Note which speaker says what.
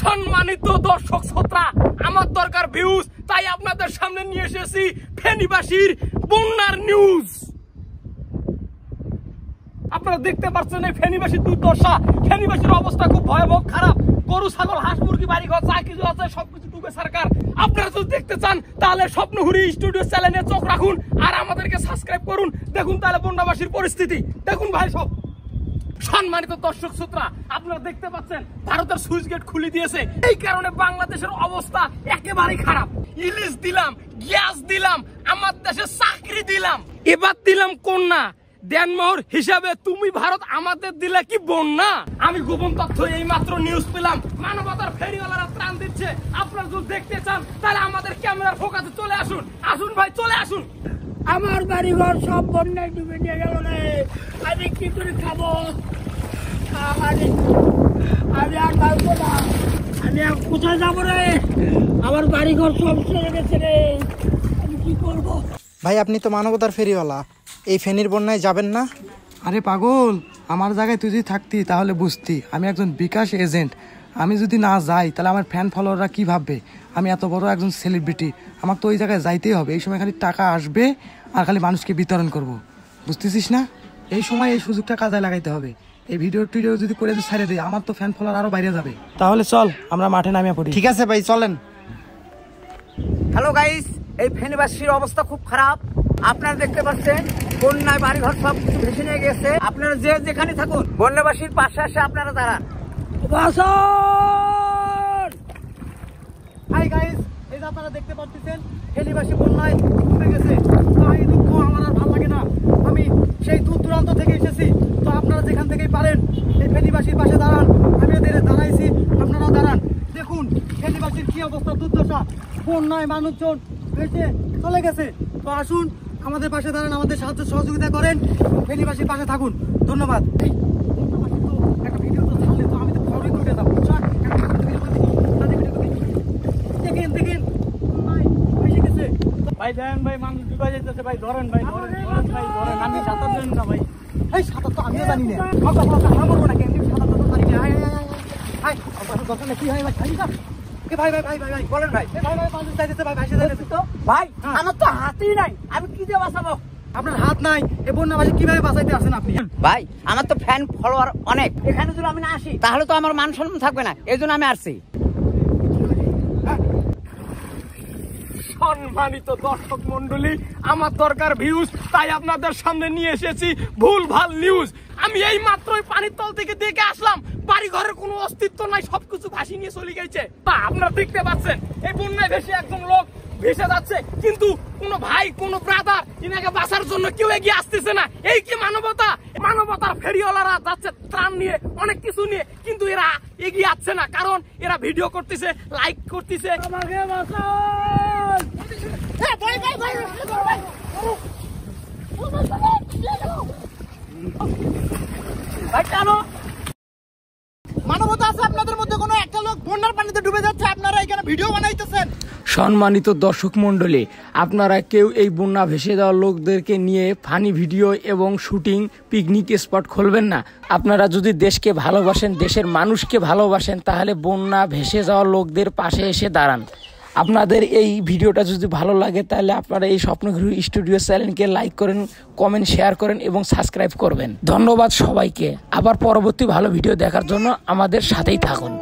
Speaker 1: সম্মানিত দর্শক শ্রোতা, আমার দরকার ভিউজ, তাই আপনাদের সামনে নিয়ে এসেছি ফেনীবাসীর বন্যার নিউজ। আপনারা দেখতে পাচ্ছেন এই ফেনীবাসীর দুর্দশা। ফেনীবাসীর অবস্থা খুব ভয়াবহ খারাপ। গরু ছাগল হাঁস মুরগি বাড়ি ঘর যা কিছু আছে সবকিছু ডুবে সরকার। আপনারা যদি দেখতে চান তাহলে স্বপ্নহুরি স্টুডিও চ্যানেলে চোখ রাখুন আর আমাদেরকে সাবস্ক্রাইব করুন। দেখুন তাহলে বন্যাবাসীর পরিস্থিতি দেখুন ভাই সব। সম্মানিত দর্শক শ্রোতা, আপনারা দেখতে পাচ্ছেন ভারতের সুইচ গেট খুলে দিয়েছে। এই কারণে বাংলাদেশের অবস্থা একেবারে খারাপ। ইলিশ দিলাম, গ্যাস দিলাম, আমার দেশে চাকরি দিলাম, এবার দিলাম কন্যা। দেনমোহর হিসাবে তুমি ভারত আমাদের দিলে কি বন্যা? আমি গোপন তথ্য এই মাত্র নিউজ পেলাম, মানবতার ফেরিওয়ালারা ত্রাণ দিচ্ছে। আপনারা যদি দেখতে চান তাহলে আমাদের ক্যামেরার ফোকাসে চলে আসুন। আসুন ভাই, চলে আসুন।
Speaker 2: আমার বাড়ি ঘর সব বন্যায় ডুবে নিয়ে গেল রে। আমি কি করে খাবো? আমি আর পারবো না। আমি আর কোথায় যাবো রে? আমার বাড়ি ঘর সব চলে গেছে রে। আমি কি করবো?
Speaker 3: ভাই আপনি তো মানবতার ফেরিওয়ালা, এই ফেনীর বন্যায় যাবেন না?
Speaker 4: আরে পাগল, আমার জায়গায় তুই যদি থাকতি তাহলে বুঝতি আমি একজন বিকাশ এজেন্ট। আমি যদি না যাই তাহলে আমার ফ্যান ফলোয়াররা কি ভাববে? আমি এত বড় একজন সেলিব্রিটি, আমাকে তো ওই জায়গায় যাইতেই হবে। এই সময় খালি টাকা আসবে আর খালি মানুষকে বিতরণ করব, বুঝতেছিস না? এই সময় এই সুযোগটা কাজে লাগাইতে হবে। এই ভিডিও টিডিও যদি করে ছাড়ে দিই আমার তো ফ্যান ফলোয়ার আরো বাইরে যাবে। তাহলে চল আমরা মাঠে নামিয়ে পড়ি।
Speaker 3: ঠিক আছে ভাই, চলেন।
Speaker 2: হ্যালো গাইস, এই ফেনীবাসীর অবস্থা খুব খারাপ। আপনারা দেখতে পাচ্ছেন বন্যায় বাড়িঘর সব কিছু ভেসে নিয়ে গেছে। আপনারা যে যেখানে থাকুন বন্যাবাসীর পাশে এসে আপনারা দাঁড়ান। হাই গাইস, এই যে আপনারা দেখতে পাচ্ছেন ফেনীবাসী বন্যায় ডুবে গেছে। তো এই দুঃখ আমার আর ভালো লাগে না। আমি সেই দূর দূরান্ত থেকে এসেছি। তো আপনারা যেখান থেকেই পারেন এই ফেনীবাসীর পাশে দাঁড়ান। আমি এদের দাঁড়াইছি, আপনারাও দাঁড়ান। দেখুন ফেনীবাসীর কি অবস্থা, দুর্দশা। বন্যায় মানুষজন ভেসে চলে গেছে। তো আসুন আমাদের পাশে দাঁড়ান, আমাদের সাহায্য সহযোগিতা করেন, ফেনীবাসীর পাশে থাকুন। ধন্যবাদ। একটা ভিডিও তো ছাড়লে তো আমি তো ফটোই করে যাবো। দেখেন দেখেন ভেসে গেছে।
Speaker 1: ভাই দেন ভাই, মানুষ ডুবে যাইতেছে ভাই, ধরেন ভাই, ধরেন ভাই, ধরেন। আমি সাঁতার জানি না ভাই।
Speaker 2: এই সাঁতার তো আমিও জানি না। আমার না কেন সাঁতার তো জানি না। হাই দোকানে কি হয় ভাই? ভাই ভাই ভাই ভাই ভাই বলেন ভাই। ভাই ভাই মানুষ যাইতেছে ভাই, ভাইসে যাইতেছে তো ভাই। আমার তো হাতই নাই, আমি কি দিয়ে বাঁচাবো? আপনার হাত নাই, এই বন্যাবাসী কিভাবে বাঁচাইতে আসেন আপনি?
Speaker 5: ভাই আমার তো ফ্যান ফলোয়ার অনেক, এখানে যদি আমি না আসি তাহলে তো আমার মান সম্মান থাকবে না, এই জন্য আমি আসছি।
Speaker 1: সম্মানিত দর্শক মন্ডলী, আমার দরকার ভিউজ, তাই আপনাদের সামনে নিয়ে এসেছি ভুলভাল নিউজ। আমি এই মাত্রই পানির তল থেকে দেখে আসলাম, বাড়ি ঘরের কোনো অস্তিত্ব নাই, সবকিছু ভাসি নিয়ে চলে গেছে। আপনারা দেখতে পাচ্ছেন এই বন্যায় ভেসে একজন লোক ভেসে যাচ্ছে, কিন্তু কোনো ভাই কোনো ব্রাদার ইনাকে বাঁচার জন্য কেউ এগিয়ে আসতেছে না। এই কি মানবতা? মানবতার ফেরিওয়ালারা যাচ্ছে ত্রাণ নিয়ে, অনেক কিছু নিয়ে, কিন্তু এরা এগিয়ে আসছে না, কারণ এরা ভিডিও করতেছে, লাইক করতেছে।
Speaker 2: আমাকে বাঁচান। ভাই ভাই ভাই ভাই কেন মানবতা আছে আপনাদের মধ্যে? কোনো একটা লোক বন্যার পানিতে ডুবে যাচ্ছে, আপনারা এখানে ভিডিও বানাইতেছেন।
Speaker 1: সম্মানিত দর্শক মন্ডলী, আপনারা কেউ এই বন্যা ভেসে যাওয়া লোকদেরকে নিয়ে ফানি ভিডিও এবং শুটিং পিকনিক স্পট খুলবেন না। আপনারা যদি দেশকে ভালোবাসেন, দেশের মানুষকে ভালোবাসেন, তাহলে বন্যা ভেসে যাওয়া লোকদের পাশে এসে দাঁড়ান। আপনাদের এই ভিডিওটা যদি ভালো লাগে তাহলে আপনারা এই স্বপ্নহুরি স্টুডিও চ্যানেলকে লাইক করেন, কমেন্ট, শেয়ার করেন এবং সাবস্ক্রাইব করবেন। ধন্যবাদ সবাইকে। আবার পরবর্তী ভালো ভিডিও দেখার জন্য আমাদের সাথেই থাকুন।